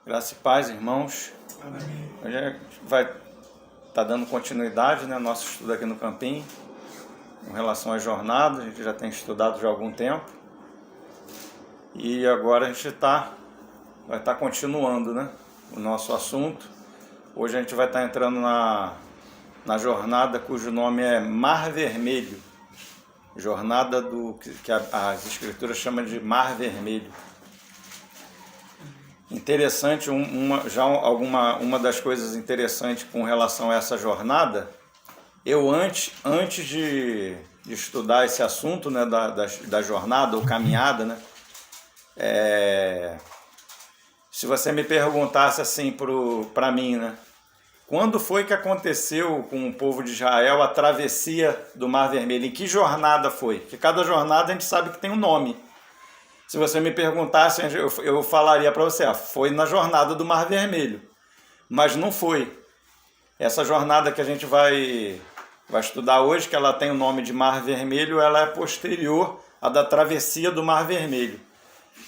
Graça e paz, irmãos. Amém. Hoje a gente vai estar dando continuidade, né, ao nosso estudo aqui no Campinho, com relação às jornadas. A gente já tem estudado já há algum tempo. E agora a gente vai estar continuando, né, o nosso assunto. Hoje a gente vai estar entrando na jornada cujo nome é Mar Vermelho. Jornada que as escrituras chamam de Mar Vermelho. Interessante, uma das coisas interessantes com relação a essa jornada, eu antes de estudar esse assunto, né, da jornada ou caminhada, né, se você me perguntasse assim para mim, né, quando foi que aconteceu com o povo de Israel a travessia do Mar Vermelho? Em que jornada foi? Porque cada jornada a gente sabe que tem um nome. Se você me perguntasse, eu falaria para você, foi na jornada do Mar Vermelho. Mas não foi. Essa jornada que a gente vai estudar hoje, que ela tem o nome de Mar Vermelho, ela é posterior à da travessia do Mar Vermelho.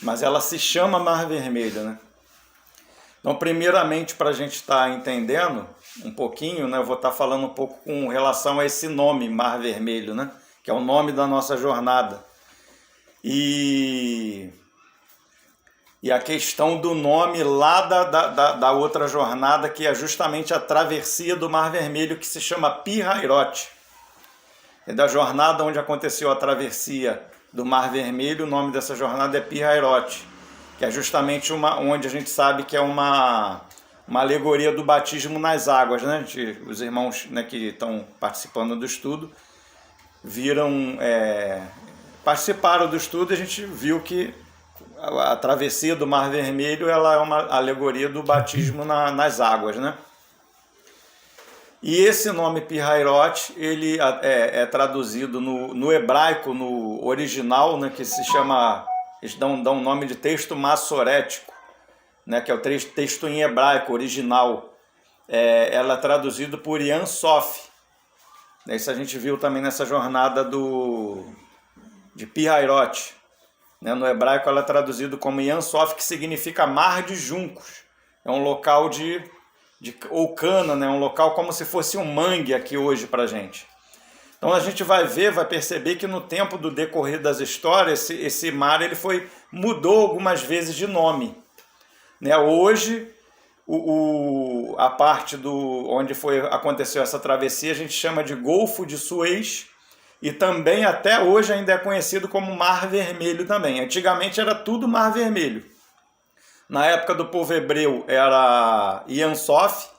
Mas ela se chama Mar Vermelho, né? Então, primeiramente, para a gente estar entendendo um pouquinho, né, eu vou estar falando um pouco com relação a esse nome, Mar Vermelho, né, que é o nome da nossa jornada. E a questão do nome lá da outra jornada, que é justamente a travessia do Mar Vermelho, que se chama Pi-Hairote. É da jornada onde aconteceu a travessia do Mar Vermelho, o nome dessa jornada é Pi-Hairote, que é justamente onde a gente sabe que é uma alegoria do batismo nas águas, né? Os irmãos, né, que estão participando do estudo participaram do estudo e a gente viu que a travessia do Mar Vermelho ela é uma alegoria do batismo nas águas, né? E esse nome Pi-Hairote, ele é traduzido no hebraico, no original, né, que se chama, eles dão um nome de texto massorético, né, que é o texto em hebraico original. Ela é traduzido por Yam Sof. Isso a gente viu também nessa jornada de Pi-Hairote. No hebraico ela é traduzida como Yam Sof, que significa mar de juncos. É um local ou cana, né? Um local como se fosse um mangue aqui hoje para a gente. Então a gente vai perceber que no tempo do decorrer das histórias, esse mar mudou algumas vezes de nome. Hoje, a parte onde aconteceu essa travessia a gente chama de Golfo de Suez, e também até hoje ainda é conhecido como Mar Vermelho também. Antigamente era tudo Mar Vermelho. Na época do povo hebreu era Yam Sof,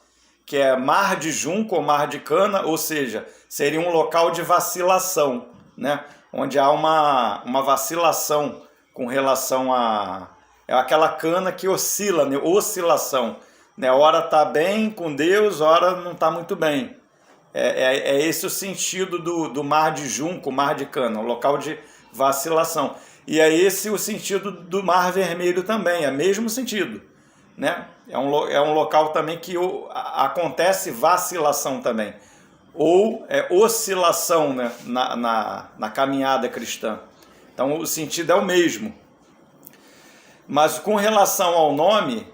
que é mar de junco ou mar de cana, ou seja, seria um local de vacilação, né? Onde há uma vacilação com relação é aquela cana que oscila, né? Oscilação. Né? Ora está bem com Deus, ora não está muito bem. É esse o sentido do mar de junco, mar de cana, um local de vacilação. E é esse o sentido do Mar Vermelho também, é o mesmo sentido. Né? É um local também que acontece vacilação também, ou oscilação, né, na caminhada cristã. Então o sentido é o mesmo. Mas com relação ao nome,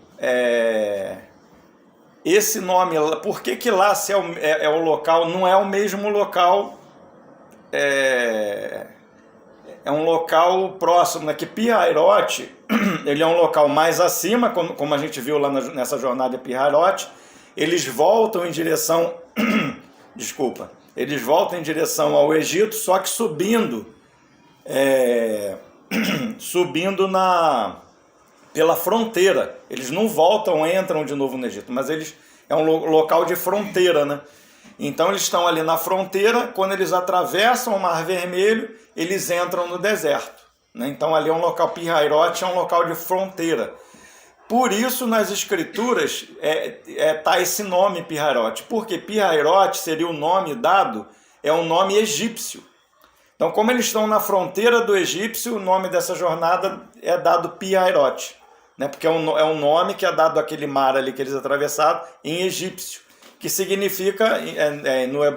esse nome, por que lá se é o local, não é o mesmo local, é um local próximo, né? Que Pi-Hairote, ele é um local mais acima, como a gente viu lá nessa jornada de Pi-Hairote, eles voltam em direção, eles voltam em direção ao Egito, só que subindo pela fronteira. Eles não entram de novo no Egito, mas é um local de fronteira, né? Então eles estão ali na fronteira, quando eles atravessam o Mar Vermelho, eles entram no deserto, né? Então ali é um local, Pi-Hairote é um local de fronteira. Por isso nas escrituras tá esse nome Pi-Hairote, porque Pi-Hairote seria o nome dado, é um nome egípcio. Então como eles estão na fronteira do egípcio, o nome dessa jornada é dado Pi-Hairote, né? Porque é um nome que é dado àquele mar ali que eles atravessaram em egípcio. que significa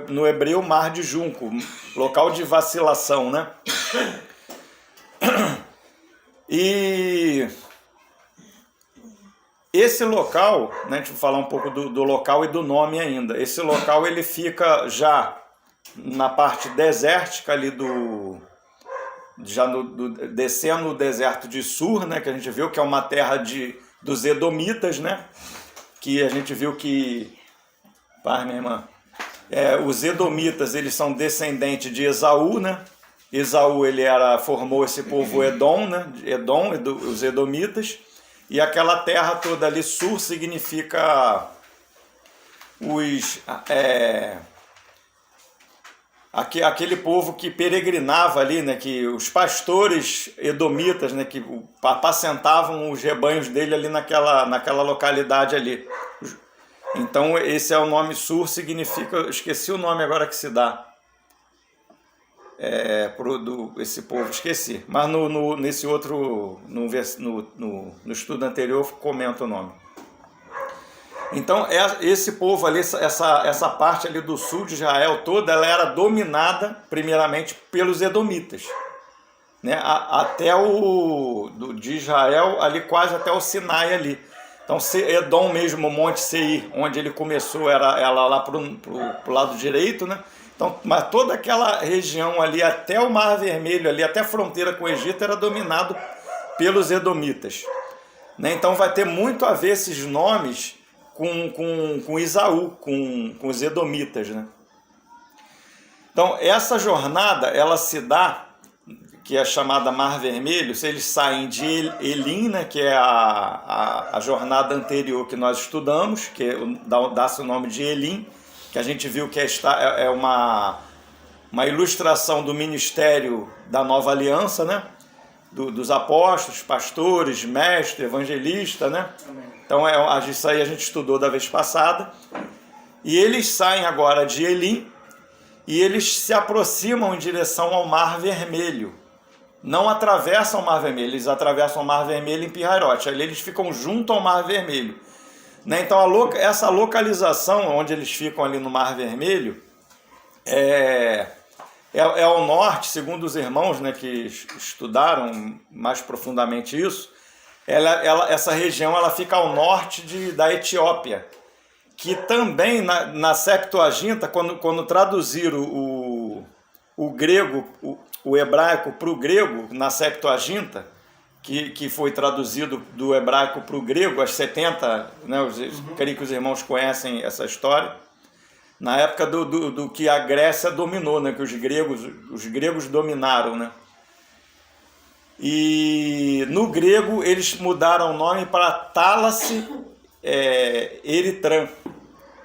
no hebreu mar de junco, local de vacilação, né? E esse local, né, a gente vai falar um pouco do local e do nome ainda. Esse local ele fica já na parte desértica ali descendo o deserto de Sur, né, que a gente viu que é uma terra dos Edomitas, né, que a gente viu que, minha irmã, os Edomitas eles são descendentes de Esaú, né? Esaú ele formou esse povo Edom, né? Os Edomitas, e aquela terra toda ali, Sur, significa aquele povo que peregrinava ali, né, que os pastores edomitas, né, que apacentavam os rebanhos dele ali naquela localidade ali. Então esse é o nome Sur, significa, eu esqueci o nome agora que se dá esse povo, esqueci, mas nesse outro, no estudo anterior comenta o nome. Então, esse povo ali, essa parte ali do sul de Israel toda, ela era dominada primeiramente pelos Edomitas, né? Até de Israel, ali quase até o Sinai ali. Então, Edom mesmo, o Monte Seir, onde ele começou, era lá pro lado direito, né? Então, mas toda aquela região ali, até o Mar Vermelho, ali, até a fronteira com o Egito, era dominado pelos Edomitas, né? Então, vai ter muito a ver esses nomes com Esaú, com os Edomitas, né? Então, essa jornada, ela se dá, que é chamada Mar Vermelho, se eles saem de Elim, né, que é a jornada anterior que nós estudamos, que dá-se o nome de Elim, que a gente viu que é uma ilustração do ministério da Nova Aliança, né? Dos apóstolos, pastores, mestre, evangelista, né? Então isso aí a gente estudou da vez passada. E eles saem agora de Elim e eles se aproximam em direção ao Mar Vermelho. Não atravessam o Mar Vermelho, eles atravessam o Mar Vermelho em Pihairote. Ali eles ficam junto ao Mar Vermelho, né? Então essa localização onde eles ficam ali no Mar Vermelho é ao norte, segundo os irmãos, né, que estudaram mais profundamente isso. Essa região ela fica ao norte da Etiópia, que também na Septuaginta, quando traduziram o grego, o hebraico para o grego, na Septuaginta, que foi traduzido do hebraico para o grego, as 70, né, creio que os irmãos conhecem essa história, na época do que a Grécia dominou, né, que os gregos dominaram, né? E no grego eles mudaram o nome para Talas Eritran,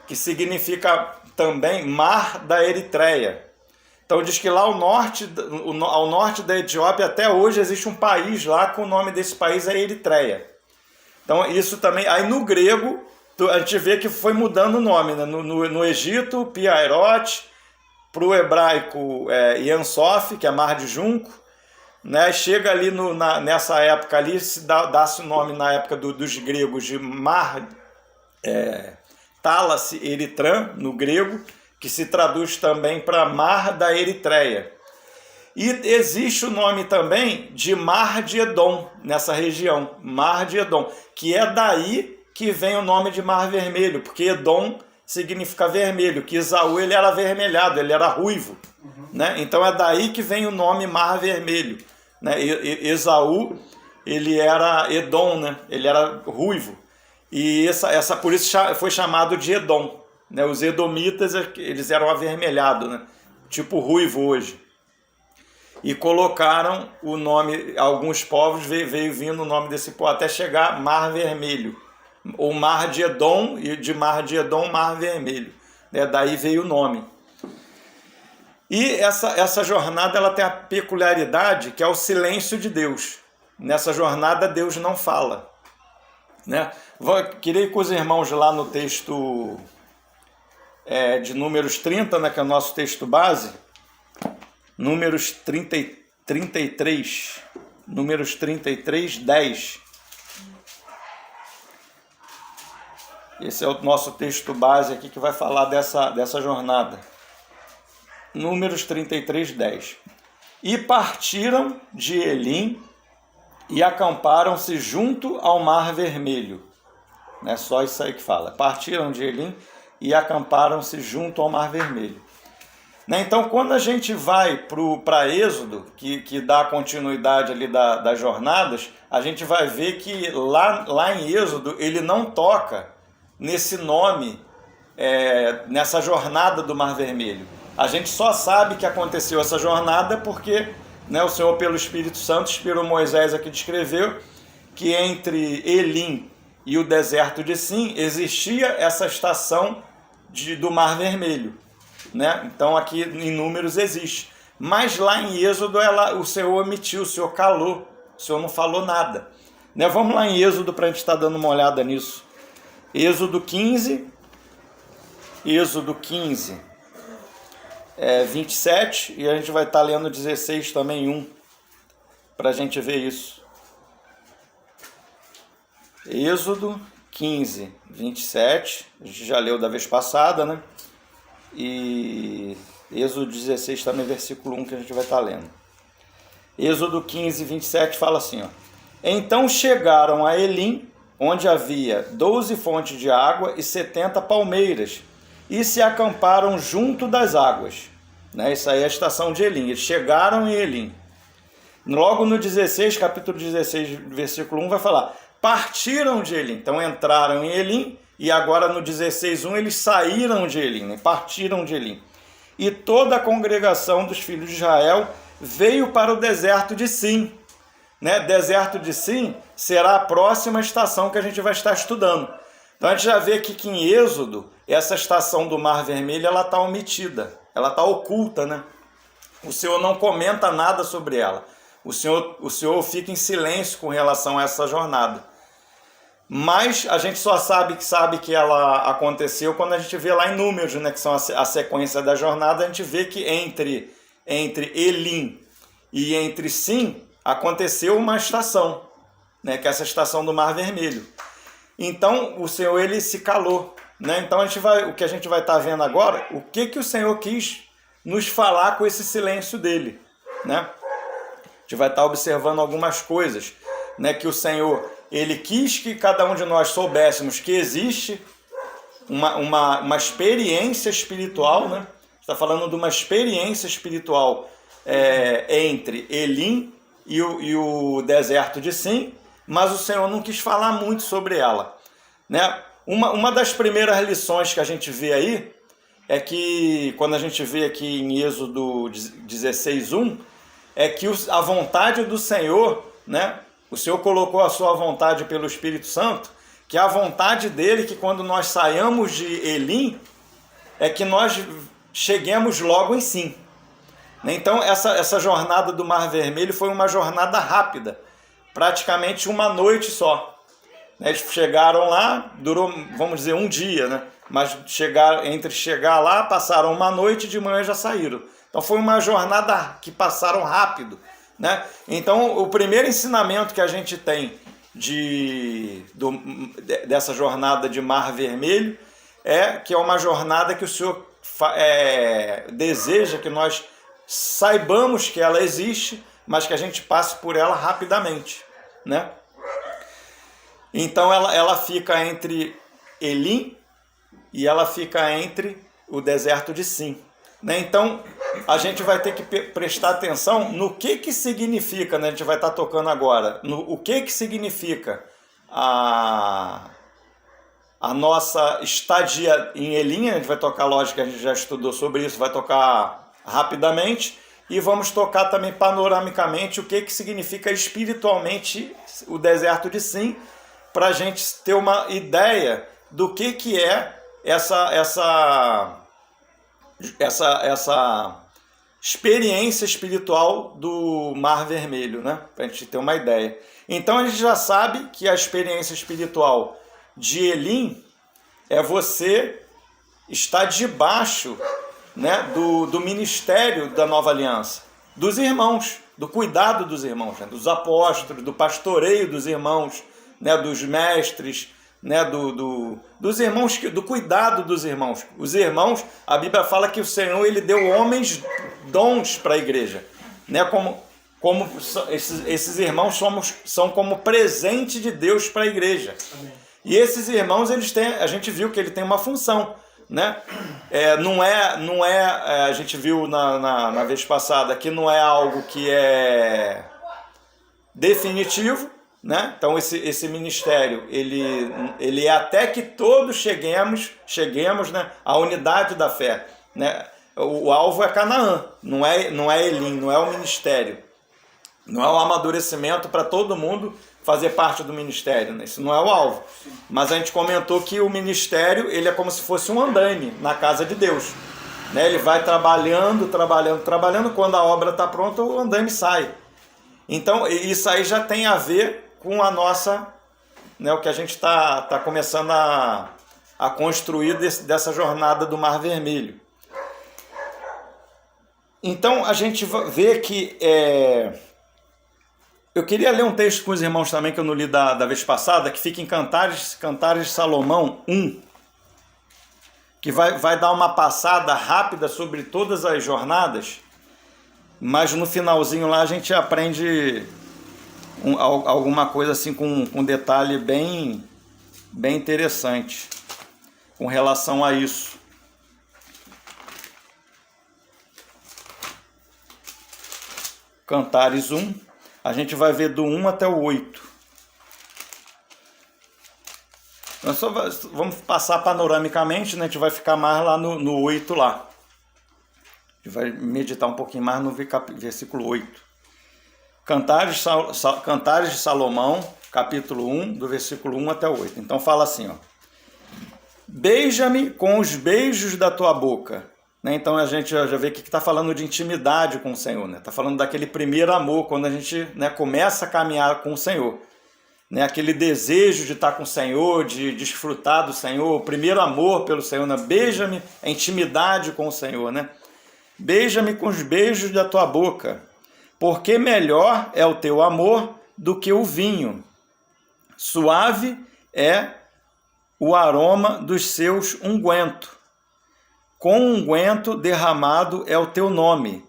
que significa também Mar da Eritreia. Então diz que lá ao norte da Etiópia até hoje existe um país lá com o nome desse país é Eritreia. Então isso também, aí no grego a gente vê que foi mudando o nome, né? No Egito, Pihairote, para o hebraico Yansof, que é Mar de Junco, né? Chega ali nessa época ali, dá-se o nome na época dos gregos de Mar Talas Eritran, no grego, que se traduz também para Mar da Eritreia. E existe o nome também de Mar de Edom, nessa região, Mar de Edom, que é daí que vem o nome de Mar Vermelho, porque Edom significa vermelho, que Esaú ele era avermelhado, ele era ruivo, né? Então é daí que vem o nome Mar Vermelho, né? Esaú ele era Edom, né? Ele era ruivo, e por isso foi chamado de Edom, né? Os edomitas eles eram avermelhados, né? Tipo ruivo hoje, e colocaram o nome, alguns povos veio vindo o nome desse povo até chegar Mar Vermelho, ou Mar de Edom, e de Mar de Edom, Mar Vermelho, né? Daí veio o nome. E essa jornada ela tem a peculiaridade que é o silêncio de Deus. Nessa jornada Deus não fala, né? Queria ir com os irmãos lá no texto de Números 30, né, que é o nosso texto base, Números 33, Números 33, 10. Esse é o nosso texto base aqui que vai falar dessa jornada. Números 33, 10. E partiram de Elim e acamparam-se junto ao Mar Vermelho. Não é só isso aí que fala. Partiram de Elim e acamparam-se junto ao Mar Vermelho. Então, quando a gente vai para Êxodo, que dá continuidade ali das jornadas, a gente vai ver que lá em Êxodo ele não toca nesse nome, nessa jornada do Mar Vermelho. A gente só sabe que aconteceu essa jornada porque, né, o Senhor, pelo Espírito Santo, inspirou Moisés aqui, descreveu que entre Elim e o deserto de Sim existia essa estação do Mar Vermelho. Né? Então aqui em Números existe. Mas lá em Êxodo o Senhor omitiu, o Senhor calou, o Senhor não falou nada. Né? Vamos lá em Êxodo para a gente estar dando uma olhada nisso. Êxodo 15, 27, e a gente vai estar lendo 16 também, 1, para a gente ver isso. Êxodo 15, 27, a gente já leu da vez passada, né? E Êxodo 16 também, versículo 1, que a gente vai estar lendo. Êxodo 15, 27 fala assim, ó. Então chegaram a Elim, onde havia 12 fontes de água e 70 palmeiras, e se acamparam junto das águas. Né? Isso aí é a estação de Elim. Eles chegaram em Elim. Logo no 16, capítulo 16, versículo 1, vai falar, partiram de Elim. Então entraram em Elim, e agora no 16:1 eles saíram de Elim, né? Partiram de Elim. E toda a congregação dos filhos de Israel veio para o deserto de Sim. Né? Deserto de Sim será a próxima estação que a gente vai estar estudando. Então a gente já vê que em Êxodo, essa estação do Mar Vermelho, ela está omitida, ela está oculta, né? O Senhor não comenta nada sobre ela. O Senhor fica em silêncio com relação a essa jornada. Mas a gente só sabe que ela aconteceu quando a gente vê lá em Números, né, que são a sequência da jornada. A gente vê que entre Elim e entre Sim aconteceu uma estação, né, que é essa estação do Mar Vermelho. Então o Senhor, ele se calou, né? Então o que a gente vai estar vendo agora, o que o Senhor quis nos falar com esse silêncio dele, né? A gente vai estar observando algumas coisas, né, que o Senhor, ele quis que cada um de nós soubéssemos que existe uma experiência espiritual, né? Está falando de uma experiência espiritual entre Elim e o deserto de Sim, mas o Senhor não quis falar muito sobre ela. Né? Uma das primeiras lições que a gente vê aí é que, quando a gente vê aqui em Êxodo 16:1, é que a vontade do Senhor, né? O Senhor colocou a sua vontade pelo Espírito Santo, que a vontade dele, que quando nós saiamos de Elim, é que nós cheguemos logo em Sim. Então essa jornada do Mar Vermelho foi uma jornada rápida, praticamente uma noite só. Eles chegaram lá, durou, vamos dizer, um dia, né? Mas entre chegar lá, passaram uma noite e de manhã já saíram. Então foi uma jornada que passaram rápido. Né? Então, o primeiro ensinamento que a gente tem dessa jornada de Mar Vermelho é que é uma jornada que o Senhor deseja que nós saibamos que ela existe, mas que a gente passe por ela rapidamente. Né? Então, ela fica entre Elim e ela fica entre o deserto de Sim. Né? Então, a gente vai ter que prestar atenção no que significa, né? A gente vai estar tocando agora, o que significa a nossa estadia em Elim. A gente vai tocar, lógico, a gente já estudou sobre isso, vai tocar rapidamente, e vamos tocar também panoramicamente o que significa espiritualmente o deserto de Sim, para a gente ter uma ideia do que é essa experiência espiritual do Mar Vermelho, né? Para a gente ter uma ideia. Então a gente já sabe que a experiência espiritual de Elim é você estar debaixo, né, do ministério da nova aliança, dos irmãos, do cuidado dos irmãos, né, dos apóstolos, do pastoreio dos irmãos, né, dos mestres, né, dos irmãos, do cuidado dos irmãos. Os irmãos, a Bíblia fala que o Senhor ele deu homens dons para a igreja, né, como esses irmãos são como presente de Deus para a igreja. Amém. E esses irmãos, eles têm, a gente viu que ele tem uma função, né? A gente viu na vez passada que não é algo que é definitivo, né? Então esse ministério ele é até que todos cheguemos, né, à unidade da fé, né? O alvo é Canaã, não é Elim, não é o ministério, não é o amadurecimento para todo mundo fazer parte do ministério, né? Isso não é o alvo. Mas a gente comentou que o ministério ele é como se fosse um andaime na casa de Deus, né? Ele vai trabalhando, quando a obra está pronta o andaime sai. Então isso aí já tem a ver com a nossa, né, o que a gente está começando a construir dessa jornada do Mar Vermelho. Então a gente vê que eu queria ler um texto com os irmãos também, que eu não li da vez passada, que fica em Cantares de Salomão 1, que vai dar uma passada rápida sobre todas as jornadas, mas no finalzinho lá a gente aprende alguma coisa assim com um detalhe bem interessante com relação a isso. Cantares 1. A gente vai ver do 1 até o 8. Nós só vamos passar panoramicamente, né? A gente vai ficar mais lá no 8 lá. A gente vai meditar um pouquinho mais no versículo 8. Cantares de Salomão, capítulo 1, do versículo 1 até o 8. Então fala assim, ó. Beija-me com os beijos da tua boca. Então a gente já vê que está falando de intimidade com o Senhor, né? Está falando daquele primeiro amor, quando a gente, né, começa a caminhar com o Senhor, né? Aquele desejo de estar com o Senhor, de desfrutar do Senhor, o primeiro amor pelo Senhor, né? Beija-me, a intimidade com o Senhor, né? Beija-me com os beijos da tua boca, porque melhor é o teu amor do que o vinho, suave é o aroma dos seus ungüentos. Com unguento derramado é o teu nome.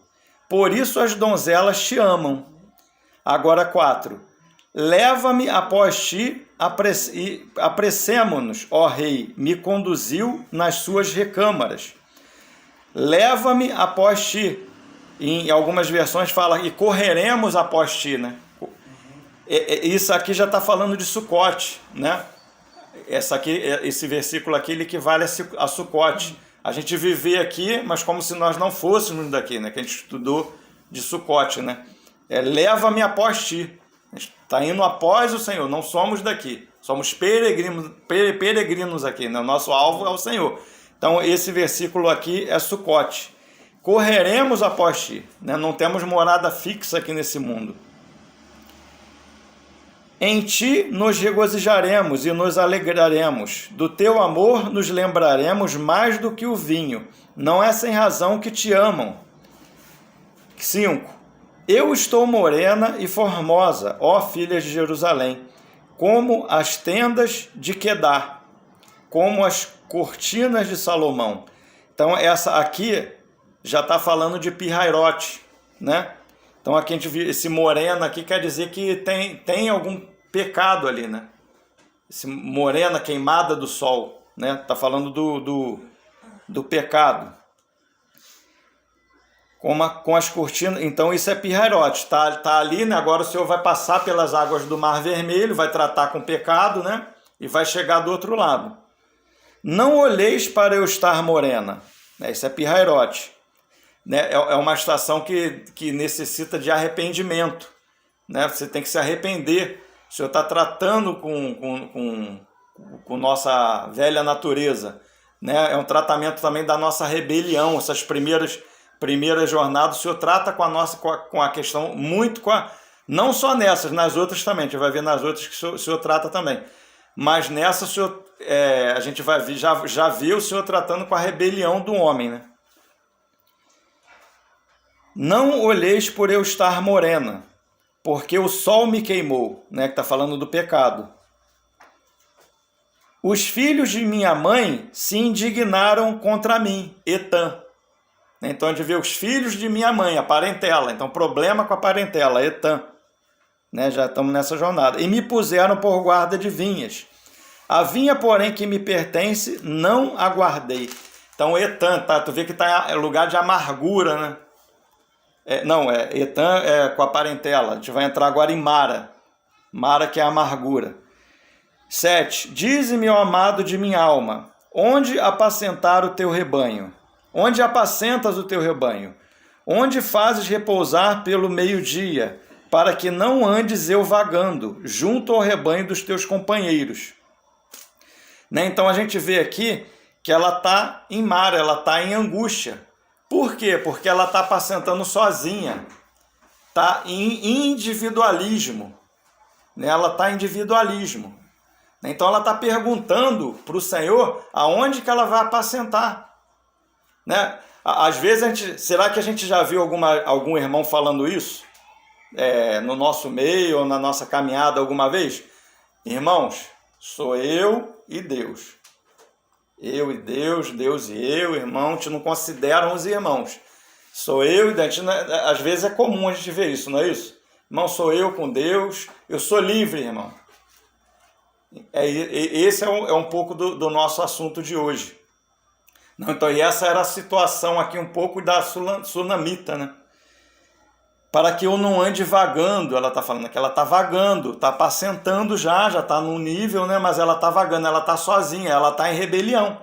Por isso as donzelas te amam. Agora 4. Leva-me após ti, apressemo-nos, ó rei, me conduziu nas suas recâmaras. Leva-me após ti. Em algumas versões fala, e correremos após ti, né? Isso aqui já está falando de Sucote, né? Esse versículo aqui ele equivale a Sucote. A gente viver aqui, mas como se nós não fôssemos daqui, né? Que a gente estudou de Sucote, né? Leva-me após ti. A gente está indo após o Senhor, não somos daqui. Somos peregrinos aqui, né? O nosso alvo é o Senhor. Então, esse versículo aqui é Sucote. Correremos após ti, né? Não temos morada fixa aqui nesse mundo. Em ti nos regozijaremos e nos alegraremos. Do teu amor nos lembraremos mais do que o vinho. Não é sem razão que te amam. 5. Eu estou morena e formosa, ó filhas de Jerusalém, como as tendas de Quedar, como as cortinas de Salomão. Então essa aqui já está falando de Pirairote, né? Então aqui a gente viu esse morena aqui, quer dizer que tem algum pecado ali, né? Esse morena queimada do sol, né? Tá falando do pecado. Com as cortinas, então isso é Pirairote, tá ali, né? Agora o Senhor vai passar pelas águas do Mar Vermelho, vai tratar com o pecado, né? E vai chegar do outro lado. Não olheis para eu estar morena, né? Isso é Pirairote. Né? É uma estação que necessita de arrependimento, né? Você tem que se arrepender. O Senhor está tratando com nossa velha natureza, né? É um tratamento também da nossa rebelião. Essas primeiras jornadas, o Senhor trata com a questão muito não só nessas, nas outras também. A gente vai ver nas outras que o Senhor trata também. Mas nessa a gente vai ver, já vê o Senhor tratando com a rebelião do homem, né? Não olheis por eu estar morena, porque o sol me queimou, né? Que está falando do pecado. Os filhos de minha mãe se indignaram contra mim, Etan. Então a gente vê os filhos de minha mãe, a parentela. Então problema com a parentela, Etan. Já estamos nessa jornada. E me puseram por guarda de vinhas. A vinha, porém, que me pertence, não aguardei. Então Etan, tá? Tu vê que está em lugar de amargura, né? Etan é com a parentela. A gente vai entrar agora em Mara. Mara, que é a amargura. 7. Dize-me, ó amado de minha alma, onde apacentar o teu rebanho? Onde apacentas o teu rebanho? Onde fazes repousar pelo meio-dia, para que não andes eu vagando, junto ao rebanho dos teus companheiros? Então a gente vê aqui que ela está em Mara, ela está em angústia. Por quê? Porque ela está apacentando sozinha. Está em individualismo. Ela está em individualismo. Então ela está perguntando para o Senhor aonde que ela vai apacentar. Às vezes, será que a gente já viu algum irmão falando isso? No nosso meio ou na nossa caminhada alguma vez? Irmãos, sou eu e Deus. Eu e Deus, Deus e eu, irmão, a gente não consideram os irmãos. Sou eu e Deus. Às vezes é comum a gente ver isso, não é isso? Irmão, sou eu com Deus, eu sou livre, irmão. Esse é um pouco do nosso assunto de hoje. Então, e essa era a situação aqui um pouco da sunamita, né? Para que eu não ande vagando, ela está falando que ela está vagando, está apacentando já está num nível, né? Mas ela está vagando, ela está sozinha, ela está em rebelião.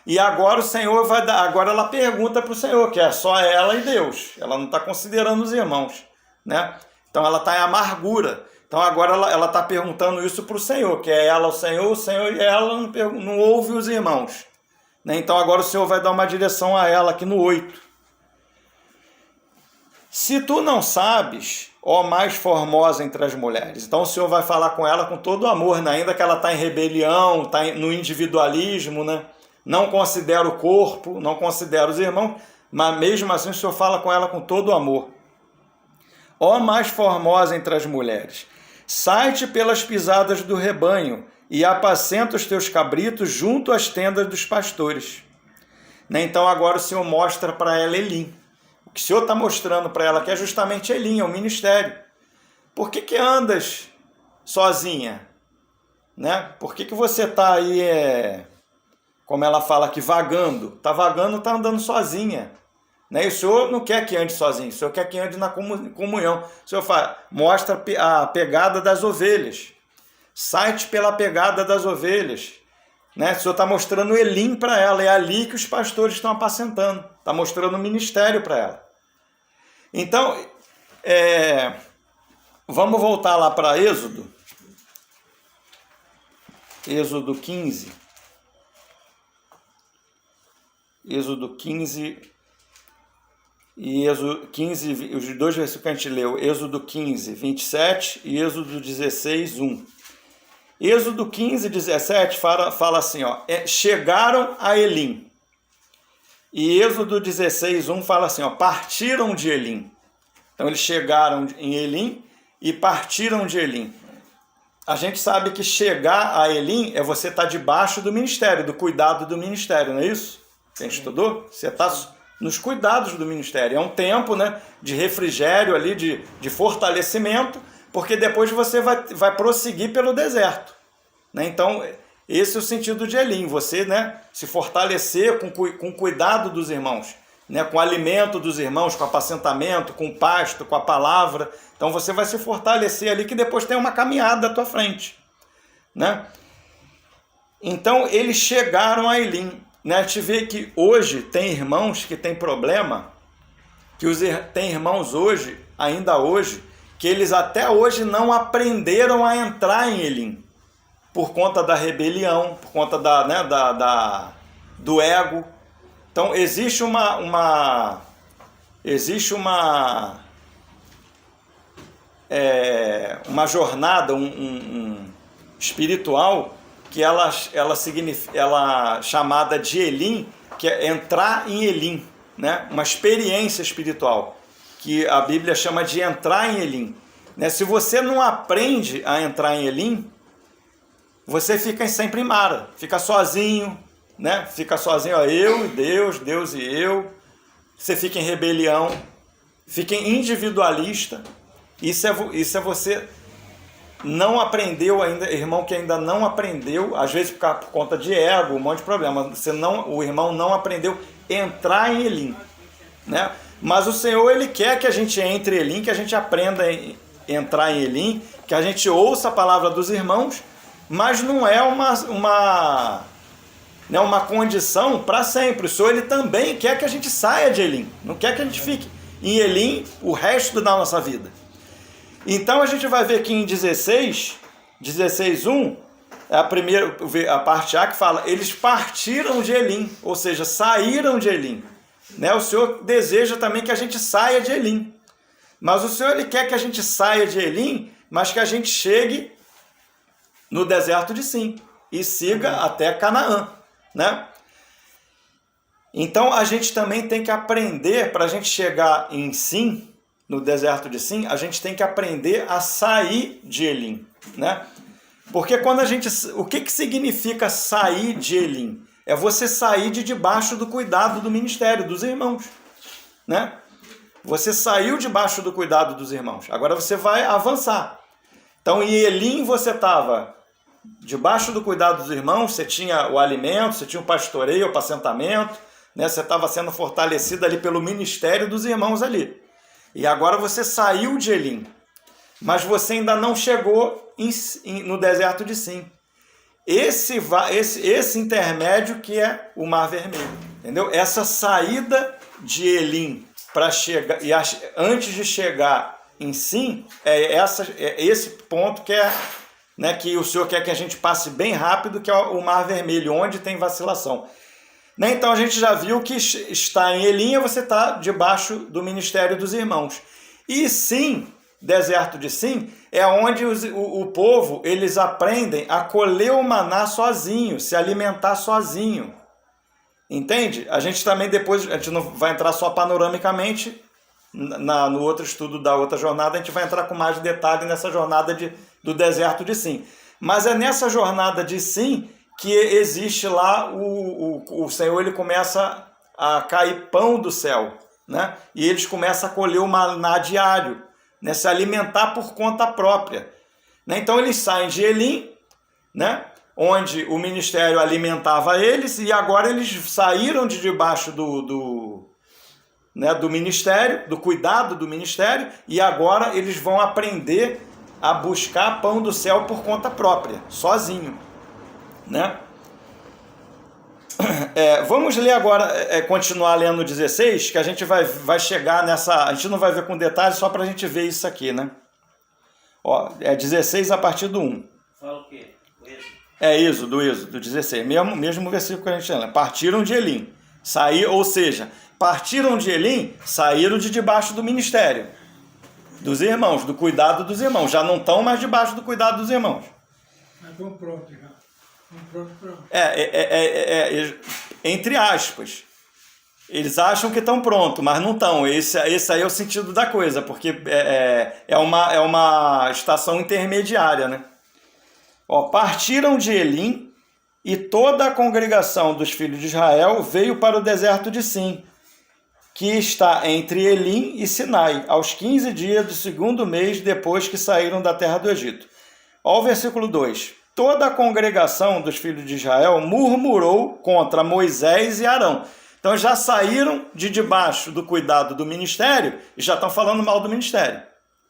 E agora o Senhor vai dar, agora ela pergunta para o Senhor, que é só ela e Deus, ela não está considerando os irmãos, né? Então ela está em amargura. Então agora ela está perguntando isso para o Senhor, que é ela o Senhor e ela não ouve os irmãos. Então agora o Senhor vai dar uma direção a ela aqui no 8. Se tu não sabes, ó mais formosa entre as mulheres. Então o Senhor vai falar com ela com todo o amor, né? Ainda que ela está em rebelião, está no individualismo, né? Não considera o corpo, não considera os irmãos, mas mesmo assim o Senhor fala com ela com todo o amor. Ó mais formosa entre as mulheres, sai-te pelas pisadas do rebanho e apacenta os teus cabritos junto às tendas dos pastores. Então agora o Senhor mostra para ela Elim. O que o Senhor está mostrando para ela que é justamente Elim, é o ministério. Por que andas sozinha? Por que você está aí, como ela fala aqui, vagando? Está vagando, está andando sozinha. E o Senhor não quer que ande sozinho, o Senhor quer que ande na comunhão. O Senhor mostra a pegada das ovelhas. Sai-te pela pegada das ovelhas. O Senhor está mostrando Elim para ela. É ali que os pastores estão apacentando. Está mostrando o ministério para ela. Então, vamos voltar lá para Êxodo. Êxodo 15. Êxodo 15... E Êxodo 15, os dois versículos que a gente leu, Êxodo 15, 27 e Êxodo 16, 1. Êxodo 15, 17 fala assim, chegaram a Elim. E Êxodo 16, 1 fala assim, partiram de Elim. Então eles chegaram em Elim e partiram de Elim. A gente sabe que chegar a Elim é você estar debaixo do ministério, do cuidado do ministério, não é isso? Quem estudou? Você está nos cuidados do ministério. É um tempo, de refrigério ali, de fortalecimento, porque depois você vai prosseguir pelo deserto. Então, esse é o sentido de Elim, você se fortalecer com cuidado dos irmãos, com o alimento dos irmãos, com o apacentamento, com o pasto, com a palavra. Então você vai se fortalecer ali, que depois tem uma caminhada à tua frente. Então eles chegaram a Elim. A gente vê que hoje tem irmãos que têm problema, tem irmãos hoje, ainda hoje, que eles até hoje não aprenderam a entrar em Elim, por conta da rebelião, por conta do ego. Então existe uma jornada espiritual que ela chamada de Elim, que é entrar em Elim, uma experiência espiritual, que a Bíblia chama de entrar em Elim. Se você não aprende a entrar em Elim, você fica sempre em Mara, fica sozinho, né? Fica sozinho, ó, eu e Deus, Deus e eu. Você fica em rebelião, fica individualista. Isso é você não aprendeu ainda, irmão que ainda não aprendeu, às vezes por conta de ego, um monte de problema. O irmão não aprendeu a entrar em Elim, né? Mas o Senhor, Ele quer que a gente entre em Elim, que a gente aprenda a entrar em Elim, que a gente ouça a palavra dos irmãos, mas não é uma condição para sempre. O Senhor, Ele também quer que a gente saia de Elim, não quer que a gente fique em Elim o resto da nossa vida. Então a gente vai ver que em 16:1, a parte A que fala, eles partiram de Elim, ou seja, saíram de Elim. Né? O Senhor deseja também que a gente saia de Elim. Mas o Senhor, Ele quer que a gente saia de Elim, mas que a gente chegue no deserto de Sim e siga até Canaã, né? Então a gente também tem que aprender, para a gente chegar em Sim, no deserto de Sim, a gente tem que aprender a sair de Elim, né? Porque quando o que significa sair de Elim? É você sair de debaixo do cuidado do ministério, dos irmãos, né? Você saiu debaixo do cuidado dos irmãos, agora você vai avançar. Então em Elim você estava debaixo do cuidado dos irmãos, você tinha o alimento, você tinha o pastoreio, o apacentamento, né? Você estava sendo fortalecido ali pelo ministério dos irmãos ali. E agora você saiu de Elim, mas você ainda não chegou no deserto de Sim. Esse intermédio que é o Mar Vermelho, entendeu? Essa saída de Elim para chegar, e antes de chegar em Sim, é esse ponto que né, que o Senhor quer que a gente passe bem rápido, que é o Mar Vermelho, onde tem vacilação. Né? Então a gente já viu que está em Elim, você está debaixo do ministério dos irmãos. E Sim, deserto de Sim, é onde o povo, eles aprendem a colher o maná sozinho, se alimentar sozinho. Entende? A gente também depois, a gente não vai entrar só panoramicamente, no outro estudo da outra jornada, a gente vai entrar com mais detalhe nessa jornada do deserto de Sim. Mas é nessa jornada de Sim que existe lá, o Senhor, ele começa a cair pão do céu, né? E eles começam a colher o maná diário, né? Se alimentar por conta própria. Né? Então eles saem de Elim, né? Onde o ministério alimentava eles, e agora eles saíram de debaixo do ministério, do cuidado do ministério, e agora eles vão aprender a buscar pão do céu por conta própria, sozinho. Né? Vamos ler agora, continuar lendo o 16, que a gente vai chegar nessa... A gente não vai ver com detalhes, só para a gente ver isso aqui, né? Ó, 16 a partir do 1. Fala o quê? Do Êxodo 16, mesmo versículo que a gente lê. Partiram de Elim, ou seja, partiram de Elim, saíram de debaixo do ministério dos irmãos, do cuidado dos irmãos. Já não estão mais debaixo do cuidado dos irmãos. Mas estão prontos já. Pronto. Entre aspas. Eles acham que estão prontos, mas não estão. Esse aí é o sentido da coisa, porque é uma estação intermediária, né? Ó, partiram de Elim, e toda a congregação dos filhos de Israel veio para o deserto de Sim, que está entre Elim e Sinai, aos 15 dias do segundo mês depois que saíram da terra do Egito. Ó, o versículo 2. Toda a congregação dos filhos de Israel murmurou contra Moisés e Arão. Então já saíram de debaixo do cuidado do ministério e já estão falando mal do ministério.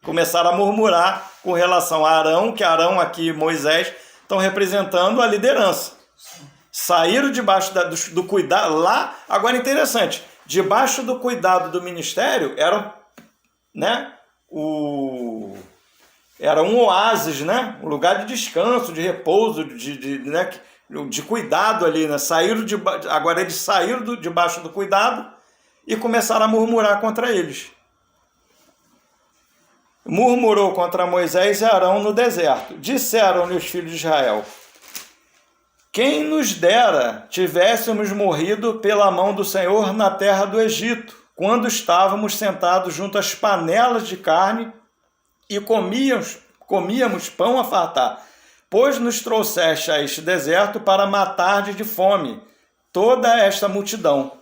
Começaram a murmurar com relação a Arão, que Arão aqui e Moisés estão representando a liderança. Saíram debaixo do cuidado lá. Agora interessante, debaixo do cuidado do ministério era um oásis, né? Um lugar de descanso, de repouso, de cuidado ali, né? Agora eles saíram debaixo do cuidado e começaram a murmurar contra eles. Murmurou contra Moisés e Arão no deserto. Disseram-lhe os filhos de Israel: quem nos dera tivéssemos morrido pela mão do Senhor na terra do Egito, quando estávamos sentados junto às panelas de carne e comíamos pão a fartar. pois nos trouxeste a este deserto para matar de fome toda esta multidão.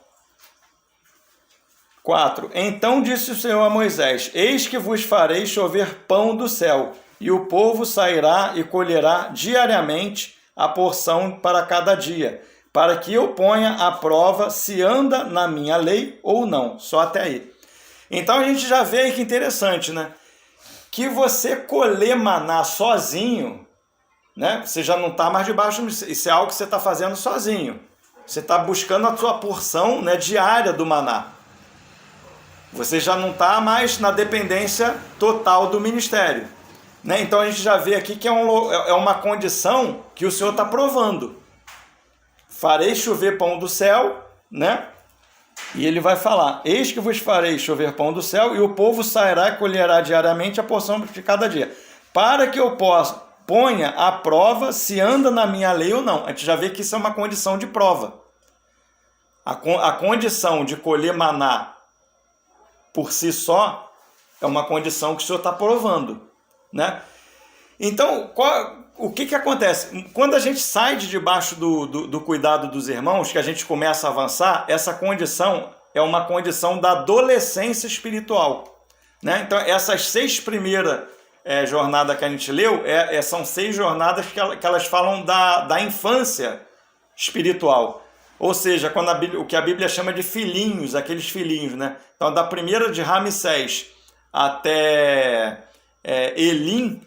4. Então disse o Senhor a Moisés: eis que vos farei chover pão do céu, e o povo sairá e colherá diariamente a porção para cada dia, para que eu ponha à prova se anda na minha lei ou não. Só até aí. Então a gente já vê aí que interessante, né? Que você colher maná sozinho, né? Você já não está mais debaixo, isso é algo que você está fazendo sozinho. Você está buscando a sua porção, né, diária do maná. Você já não está mais na dependência total do ministério, né? Então a gente já vê aqui que é uma condição que o Senhor está provando. Farei chover pão do céu, né? E ele vai falar: eis que vos farei chover pão do céu, e o povo sairá e colherá diariamente a porção de cada dia, para que eu ponha à prova se anda na minha lei ou não. A gente já vê que isso é uma condição de prova. A condição de colher maná por si só é uma condição que o Senhor está provando, né? Então, o que acontece? Quando a gente sai de debaixo do cuidado dos irmãos, que a gente começa a avançar, essa condição é uma condição da adolescência espiritual, né? Então, essas 6 primeiras jornadas que a gente leu, são 6 jornadas que elas falam da infância espiritual. Ou seja, quando o que a Bíblia chama de filhinhos, aqueles filhinhos, né? Então, da primeira de Ramsés até Elim,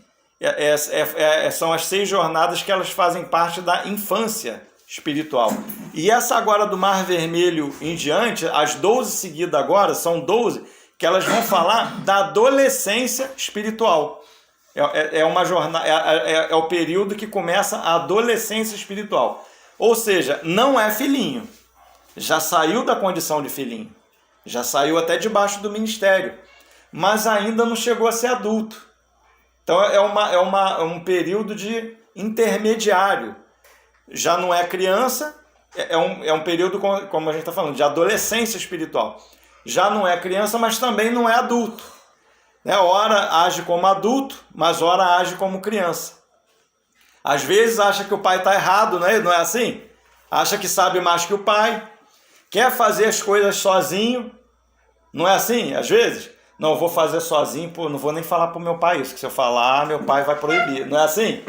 são as 6 jornadas que elas fazem parte da infância espiritual. E essa agora do Mar Vermelho em diante, as 12 seguidas agora, são 12 que elas vão falar da adolescência espiritual. É uma jornada, é o período que começa a adolescência espiritual. Ou seja, não é filhinho. Já saiu da condição de filhinho. Já saiu até debaixo do ministério. Mas ainda não chegou a ser adulto. Então é um período de intermediário. Já não é criança, é um período, como a gente está falando, de adolescência espiritual. Já não é criança, mas também não é adulto. Ora age como adulto, mas ora age como criança. Às vezes acha que o pai está errado, né? Não é assim? Acha que sabe mais que o pai, quer fazer as coisas sozinho, não é assim? Às vezes, não, eu vou fazer sozinho, pô, não vou nem falar para o meu pai isso, que se eu falar, meu pai vai proibir, não é assim?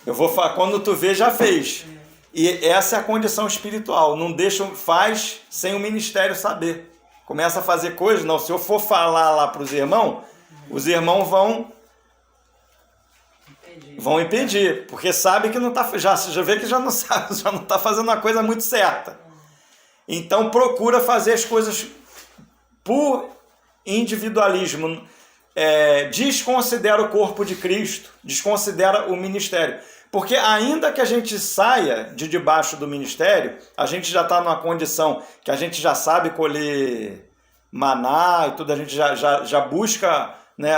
Eu vou falar, quando tu vê, já fez. E essa é a condição espiritual, não deixa, faz sem o ministério saber. Começa a fazer coisas, não, se eu for falar lá para os irmãos vão impedir, porque sabe que não está, já vê que já não está fazendo uma coisa muito certa. Então procura fazer as coisas por individualismo, desconsidera o corpo de Cristo, desconsidera o ministério. Porque ainda que a gente saia de debaixo do ministério, a gente já está numa condição que a gente já sabe colher maná e tudo, a gente já busca, né,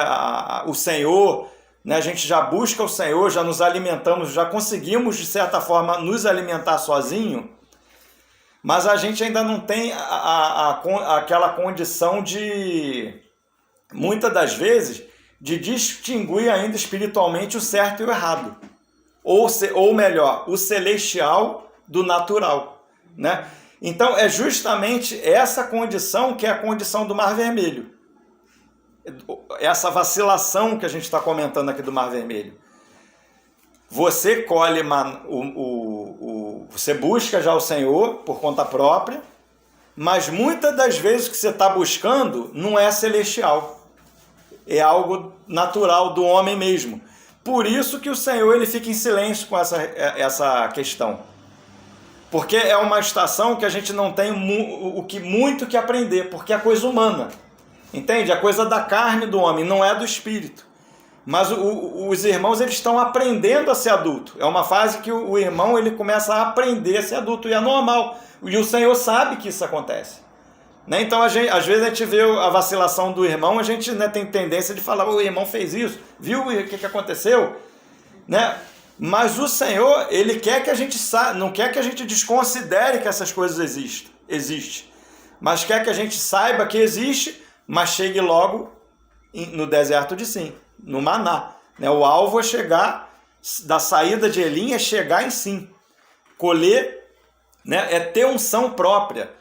o Senhor, né, a gente já busca o Senhor, já nos alimentamos, já conseguimos, de certa forma, nos alimentar sozinho, mas a gente ainda não tem aquela condição de, muitas das vezes, de distinguir ainda espiritualmente o certo e o errado. Ou melhor, o celestial do natural, né? Então é justamente essa condição que é a condição do Mar Vermelho. Essa vacilação que a gente está comentando aqui do Mar Vermelho. Você colhe, você busca já o Senhor por conta própria, mas muitas das vezes que você está buscando não é celestial. É algo natural do homem mesmo. Por isso que o Senhor ele fica em silêncio com essa questão. Porque é uma estação que a gente não tem muito que aprender, porque é coisa humana. Entende? É coisa da carne do homem, não é do espírito. Mas os irmãos eles estão aprendendo a ser adulto. É uma fase que o irmão ele começa a aprender a ser adulto, e é normal. E o Senhor sabe que isso acontece. Né? Então, às vezes a gente vê a vacilação do irmão, a gente, né, tem tendência de falar, o irmão fez isso, viu o que aconteceu? Né? Mas o Senhor, ele quer que a gente não quer que a gente desconsidere que essas coisas existem, mas quer que a gente saiba que existe, mas chegue logo no deserto de Sim, no maná. Né? O alvo é chegar da saída de Elim é chegar em si. Colher, né, é ter unção própria.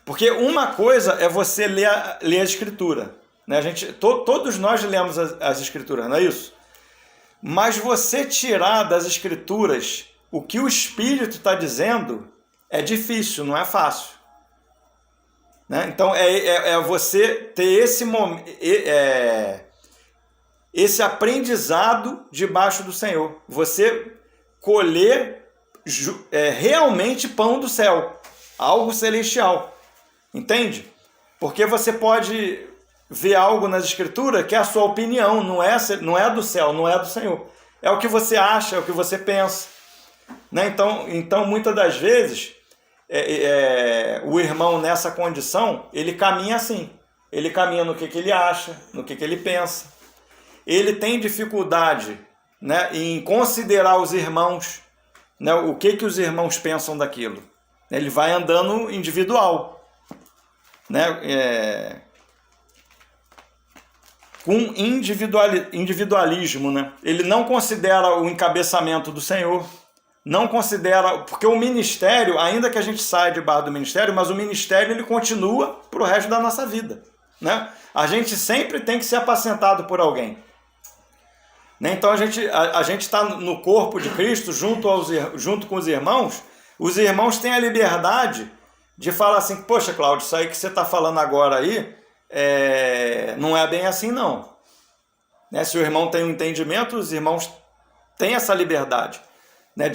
Porque uma coisa é você ler a Escritura. Né? Todos nós lemos as Escrituras, não é isso? Mas você tirar das Escrituras o que o Espírito está dizendo é difícil, não é fácil. Né? Então é você ter esse aprendizado debaixo do Senhor. Você colher realmente pão do céu, algo celestial. Entende? Porque você pode ver algo nas Escrituras que é a sua opinião, não é do céu, não é do Senhor. É o que você acha, é o que você pensa. Né? Então, muitas das vezes, o irmão nessa condição, ele caminha assim. Ele caminha no que ele acha, no que ele pensa. Ele tem dificuldade, né, em considerar os irmãos, né, o que os irmãos pensam daquilo. Ele vai andando individual. Né? Com individualismo, né? Ele não considera o encabeçamento do Senhor, não considera, porque o ministério, ainda que a gente saia debaixo do ministério, mas o ministério ele continua para o resto da nossa vida, né? A gente sempre tem que ser apacentado por alguém, né? Então a gente está no corpo de Cristo junto com os irmãos têm a liberdade de falar assim, poxa, Cláudio, isso aí que você está falando agora aí, não é bem assim, não. Né? Se o irmão tem um entendimento, os irmãos têm essa liberdade. Né?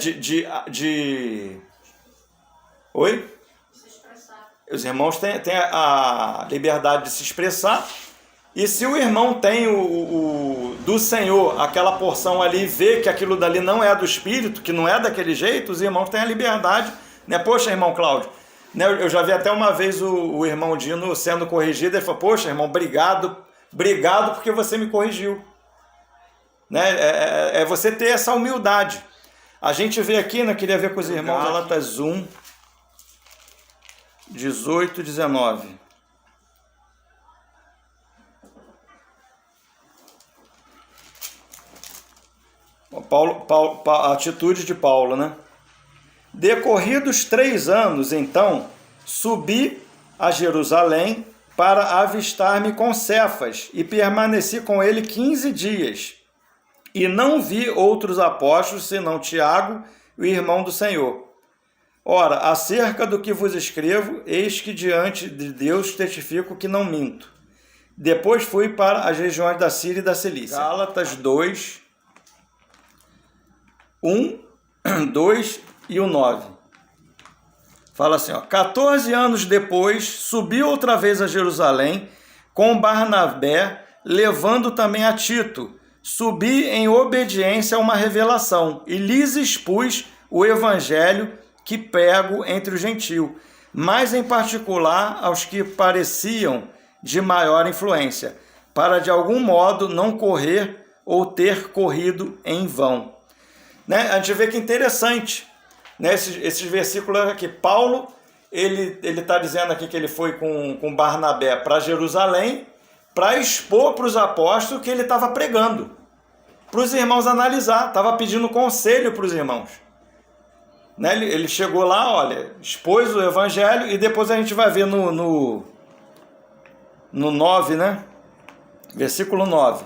Oi? Se expressar. Os irmãos têm a liberdade de se expressar. E se o irmão tem do Senhor, aquela porção ali, vê que aquilo dali não é do Espírito, que não é daquele jeito, os irmãos têm a liberdade. Né? Poxa, irmão Cláudio, eu já vi até uma vez o irmão Dino sendo corrigido, ele falou, poxa, irmão, obrigado porque você me corrigiu. Né? Você ter essa humildade. A gente vê aqui, né, queria ver com os irmãos, Gálatas 1, 18, 19. A atitude de Paulo, né? Decorridos 3 anos, então, subi a Jerusalém para avistar-me com Cefas e permaneci com ele 15 dias. E não vi outros apóstolos, senão Tiago, o irmão do Senhor. Ora, acerca do que vos escrevo, eis que diante de Deus testifico que não minto. Depois fui para as regiões da Síria e da Cilícia. Gálatas 2, 1, 2 e o 9. Fala assim, 14 anos depois, subi outra vez a Jerusalém com Barnabé, levando também a Tito. Subi em obediência a uma revelação e lhes expus o evangelho que prego entre os gentios, mas em particular aos que pareciam de maior influência, para de algum modo não correr ou ter corrido em vão. Né? A gente vê que é interessante, né? Esses versículos aqui. Paulo, ele está dizendo aqui que ele foi com Barnabé para Jerusalém para expor para os apóstolos que ele estava pregando, para os irmãos analisar, estava pedindo conselho para os irmãos. Né? Ele chegou lá, olha, expôs o evangelho e depois a gente vai ver no 9, né? Versículo 9.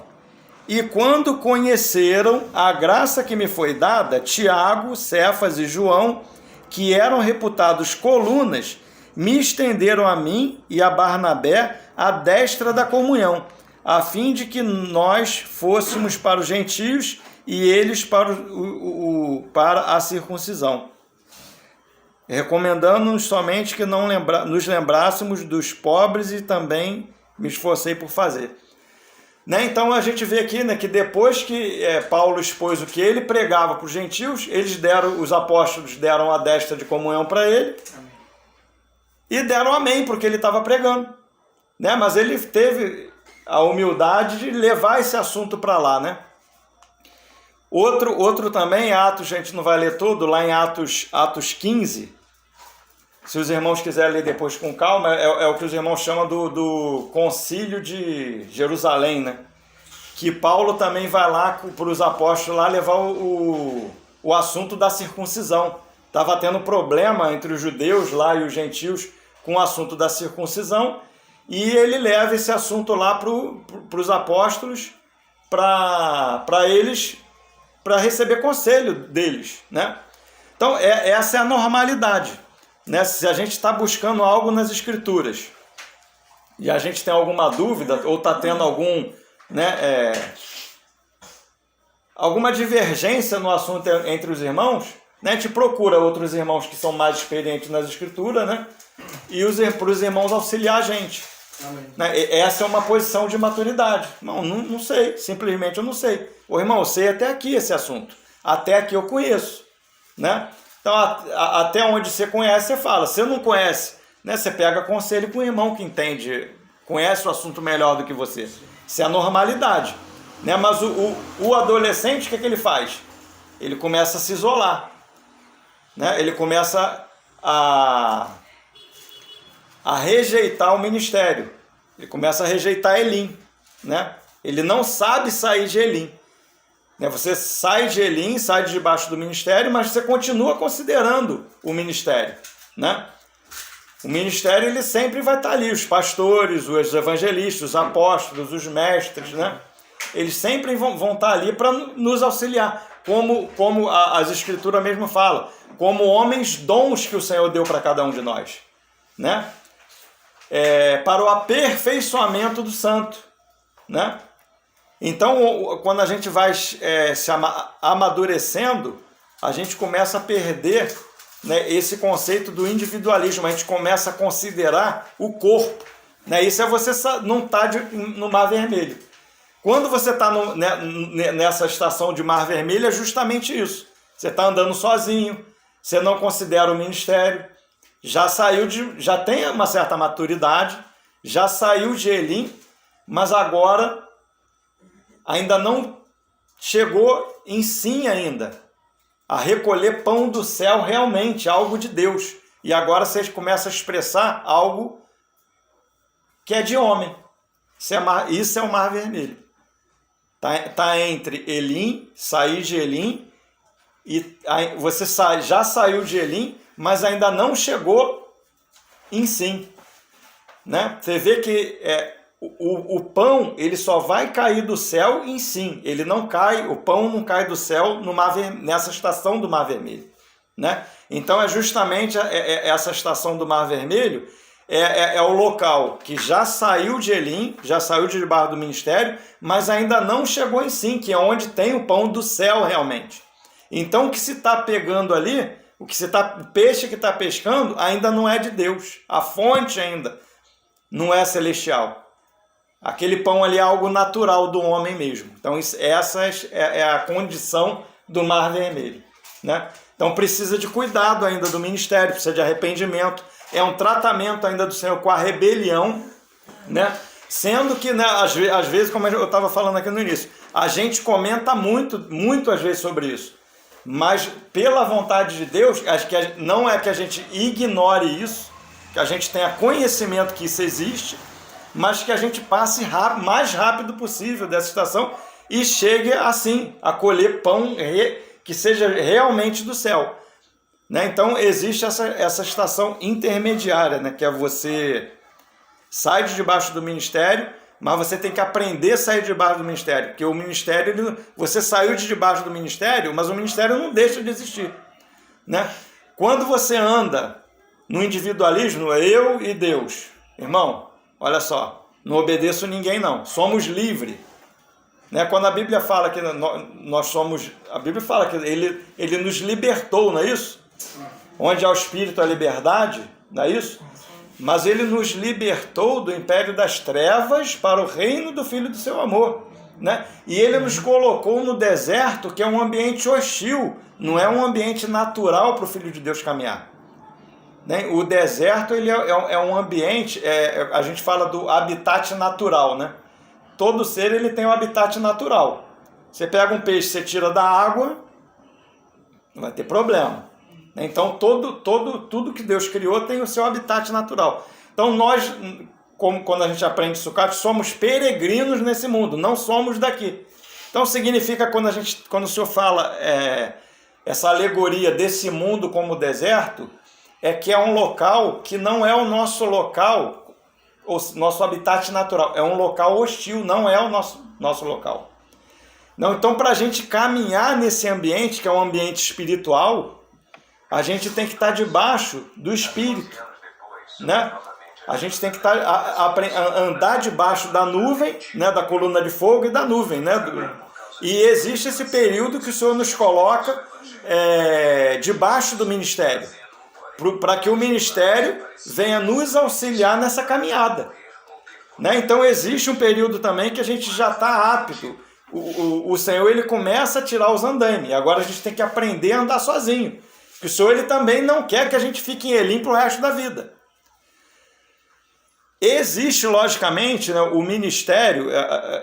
E quando conheceram a graça que me foi dada, Tiago, Cefas e João, que eram reputados colunas, me estenderam a mim e a Barnabé a destra da comunhão, a fim de que nós fôssemos para os gentios e eles para a circuncisão, recomendando-nos somente que não nos lembrássemos dos pobres e também me esforcei por fazer. Né? Então a gente vê aqui, né, que depois que Paulo expôs o que ele pregava para os gentios, os apóstolos deram a destra de comunhão para ele. Amém. E deram amém porque ele estava pregando. Né? Mas ele teve a humildade de levar esse assunto para lá. Né? Outro também, Atos, a gente não vai ler tudo, lá em Atos 15, se os irmãos quiserem ler depois com calma, é o que os irmãos chamam do concílio de Jerusalém, né? que Paulo também vai lá para os apóstolos lá levar o assunto da circuncisão. Estava tendo problema entre os judeus lá e os gentios com o assunto da circuncisão, e ele leva esse assunto lá para os apóstolos, para receber conselho deles, né? Então, essa é a normalidade, né? Se a gente está buscando algo nas Escrituras e a gente tem alguma dúvida ou está tendo alguma divergência no assunto entre os irmãos, né? A gente procura outros irmãos que são mais experientes nas Escrituras, né? E para os irmãos auxiliar a gente. Né? Essa é uma posição de maturidade. Não sei, simplesmente eu não sei. Ô irmão, eu sei até aqui esse assunto. Até aqui eu conheço. Né? Então, até onde você conhece, você fala. Se não conhece, né, você pega conselho com o irmão que entende, conhece o assunto melhor do que você. Isso é a normalidade. Né? Mas o adolescente, o que é que ele faz? Ele começa a se isolar. Né? Ele começa a rejeitar o ministério. Ele começa a rejeitar Elim. Né? Ele não sabe sair de Elim. Você sai de Elim, sai de debaixo do ministério, mas você continua considerando o ministério. Né? O ministério ele sempre vai estar ali, os pastores, os evangelistas, os apóstolos, os mestres, né? Eles sempre vão estar ali para nos auxiliar, como as escrituras mesmo falam, como homens dons que o Senhor deu para cada um de nós. Né? Para o aperfeiçoamento do santo. Né? Então, quando a gente vai se amadurecendo, a gente começa a perder, né, esse conceito do individualismo. A gente começa a considerar o corpo. Né? Isso é você não estar no Mar Vermelho. Quando você está nessa estação de Mar Vermelho, é justamente isso. Você está andando sozinho, você não considera o ministério, já tem uma certa maturidade, já saiu de Elim, mas agora ainda não chegou em si ainda a recolher pão do céu realmente, algo de Deus. E agora você começa a expressar algo que é de homem. Isso é o Mar Vermelho. Tá entre Elim, sair de Elim, e você já saiu de Elim, mas ainda não chegou em si. Né? Você vê que o pão ele só vai cair do céu em si. Ele não cai, o pão não cai do céu nessa estação do Mar Vermelho. Né? Então é justamente essa estação do Mar Vermelho, é o local que já saiu de Elim, já saiu de debaixo do ministério, mas ainda não chegou em si, que é onde tem o pão do céu realmente. Então o que se está pegando ali, o peixe que está pescando ainda não é de Deus. A fonte ainda não é celestial. Aquele pão ali é algo natural do homem mesmo. Então essa é a condição do Mar Vermelho. Né? Então precisa de cuidado ainda do ministério, precisa de arrependimento. É um tratamento ainda do Senhor com a rebelião, né? Sendo que, né, às vezes, como eu estava falando aqui no início, a gente comenta muito às vezes sobre isso. Mas pela vontade de Deus, acho que não é que a gente ignore isso, que a gente tenha conhecimento que isso existe, mas que a gente passe mais rápido possível dessa estação e chegue assim a colher pão que seja realmente do céu. Né? Então existe essa estação intermediária, né? Que é você sai de debaixo do ministério, mas você tem que aprender a sair de debaixo do ministério, porque o ministério, você saiu de debaixo do ministério, mas o ministério não deixa de existir. Né? Quando você anda no individualismo, eu e Deus, irmão, olha só, não obedeço ninguém não, somos livres. Né? Quando a Bíblia fala que nós somos, a Bíblia fala que ele nos libertou, não é isso? Onde há o Espírito, a liberdade, não é isso? Mas ele nos libertou do império das trevas para o reino do Filho do seu amor. Né? E ele nos colocou no deserto, que é um ambiente hostil, não é um ambiente natural para o Filho de Deus caminhar. Né? O deserto ele é um ambiente, a gente fala do habitat natural. Né? Todo ser ele tem um habitat natural. Você pega um peixe, você tira da água, não vai ter problema. Então, tudo que Deus criou tem o seu habitat natural. Então, nós, como quando a gente aprende Sukkot, somos peregrinos nesse mundo, não somos daqui. Então significa, quando o Senhor fala essa alegoria desse mundo como deserto, é que é um local que não é o nosso local, o nosso habitat natural, é um local hostil, não é o nosso local. Não, então, para a gente caminhar nesse ambiente, que é um ambiente espiritual, a gente tem que estar debaixo do Espírito, né? A gente tem que andar debaixo da nuvem, né? Da coluna de fogo e da nuvem, né? E existe esse período que o Senhor nos coloca debaixo do ministério, para que o ministério venha nos auxiliar nessa caminhada, né? Então existe um período também que a gente já está apto. O Senhor, ele começa a tirar os andaimes. Agora a gente tem que aprender a andar sozinho. Porque o Senhor, ele também não quer que a gente fique em Elim para o resto da vida. Existe, logicamente, né, o ministério,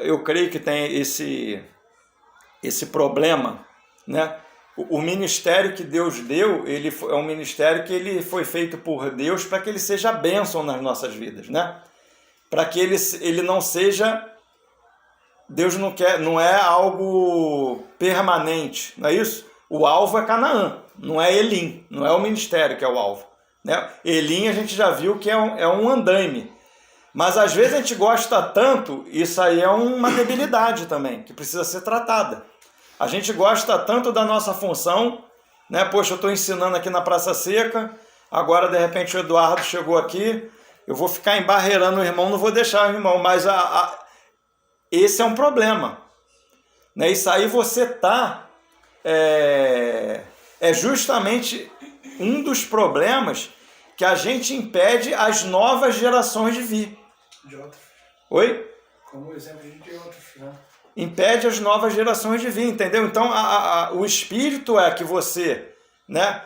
eu creio que tem esse problema, né? O ministério que Deus deu, ele é um ministério que ele foi feito por Deus para que ele seja bênção nas nossas vidas, né? Para que ele não seja... Deus não é algo permanente, não é isso? O alvo é Canaã, não é Elim, não é o ministério que é o alvo, né? Elim a gente já viu que é um andaime, mas às vezes a gente gosta tanto, isso aí é uma debilidade também, que precisa ser tratada. A gente gosta tanto da nossa função, né? Poxa, eu estou ensinando aqui na Praça Seca, agora de repente o Eduardo chegou aqui, eu vou ficar embarreirando o irmão, não vou deixar o irmão, mas esse é um problema, né? Isso aí você está... É justamente um dos problemas que a gente impede as novas gerações de vir. Oi? Como exemplo de outros, né? Impede as novas gerações de vir, entendeu? Então, o espírito é que você, né?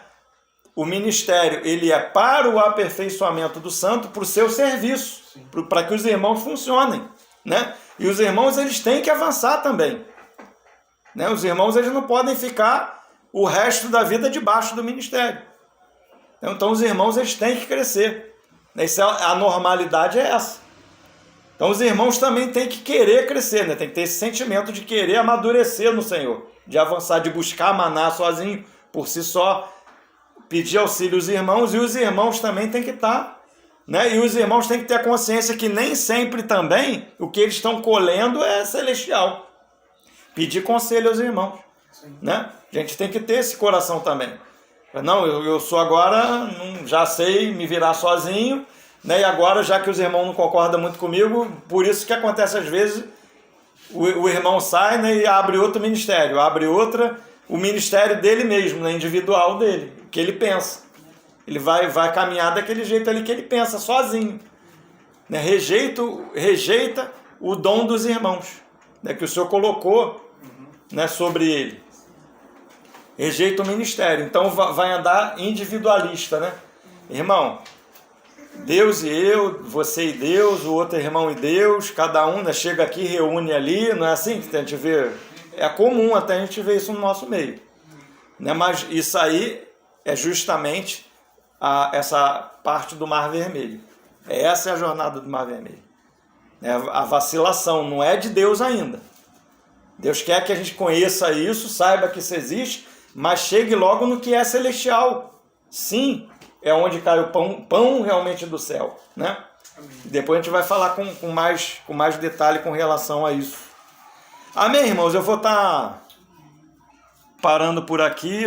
O ministério, ele é para o aperfeiçoamento do santo, para o seu serviço, para que os irmãos funcionem, né? E os irmãos, eles têm que avançar também, né? Os irmãos, eles não podem ficar o resto da vida debaixo do ministério. Então, os irmãos, eles têm que crescer. A normalidade é essa. Então, os irmãos também têm que querer crescer, né? Tem que ter esse sentimento de querer amadurecer no Senhor, de avançar, de buscar maná sozinho, por si só, pedir auxílio aos irmãos, e os irmãos também têm que estar... Né? E os irmãos têm que ter a consciência que nem sempre também o que eles estão colhendo é celestial. Pedir conselho aos irmãos. Né? A gente tem que ter esse coração também. Não, eu sou agora, já sei me virar sozinho, né? E agora, já que os irmãos não concordam muito comigo, por isso que acontece às vezes, o irmão sai, né, e abre outro ministério, o ministério dele mesmo, né, individual dele, o que ele pensa. Ele vai caminhar daquele jeito ali que ele pensa, sozinho. Né? Rejeita o dom dos irmãos, né? Que o Senhor colocou, né, sobre ele. Rejeita o ministério. Então vai andar individualista, né? Irmão, Deus e eu, você e Deus, o outro irmão e Deus, cada um, né, chega aqui, reúne ali, não é assim que a gente vê? É comum até a gente ver isso no nosso meio. Né? Mas isso aí é justamente... essa parte do Mar Vermelho. Essa é a jornada do Mar Vermelho. A vacilação não é de Deus ainda. Deus quer que a gente conheça isso, saiba que isso existe, mas chegue logo no que é celestial. Sim, é onde cai o pão realmente do céu. Né? Depois a gente vai falar com mais detalhe com relação a isso. Amém, irmãos? Eu vou estar parando por aqui.